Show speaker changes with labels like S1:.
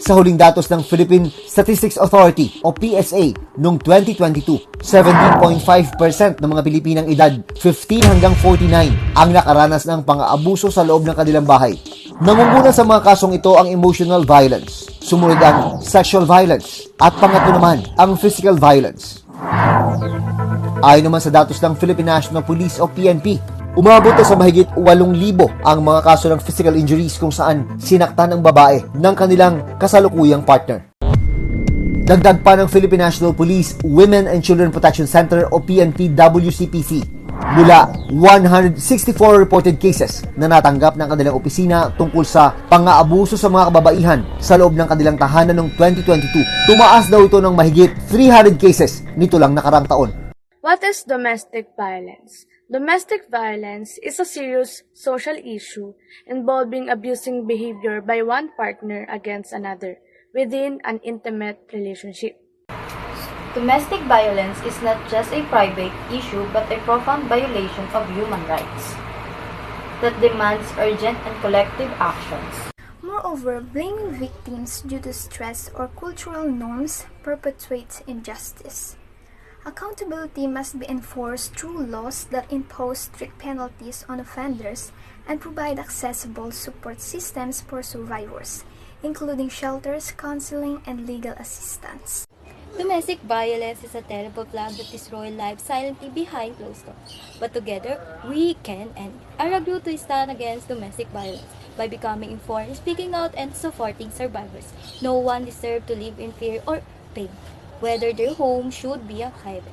S1: Sa huling datos ng Philippine Statistics Authority o PSA noong 2022, 17.5% ng mga Pilipinang edad 15 hanggang 49 ang nakaranas ng pang-aabuso sa loob ng kanilang bahay. Nangunguna sa mga kasong ito ang emotional violence, sumunod ang sexual violence, at pangatlo naman ang physical violence. Ayon naman sa datos ng Philippine National Police o PNP, umabot na sa mahigit 8,000 ang mga kaso ng physical injuries kung saan sinaktan ang babae ng kanilang kasalukuyang partner. Dagdag pa ng Philippine National Police Women and Children Protection Center o PNP-WCPC, mula 164 reported cases na natanggap ng kanilang opisina tungkol sa pang-aabuso sa mga kababaihan sa loob ng kanilang tahanan noong 2022. Tumaas daw ito ng mahigit 300 cases nito lang nakarang taon.
S2: What is domestic violence? Domestic violence is a serious social issue involving abusing behavior by one partner against another within an intimate relationship.
S3: Domestic violence is not just a private issue but a profound violation of human rights that demands urgent and collective actions.
S4: Moreover, blaming victims due to stress or cultural norms perpetuates injustice. Accountability must be enforced through laws that impose strict penalties on offenders and provide accessible support systems for survivors, including shelters, counseling, and legal assistance.
S5: Domestic violence is a terrible plague that destroys lives silently behind closed doors. But together, we can and are agreed to stand against domestic violence by becoming informed, speaking out, and supporting survivors. No one deserves to live in fear or pain, whether their home should be a highway.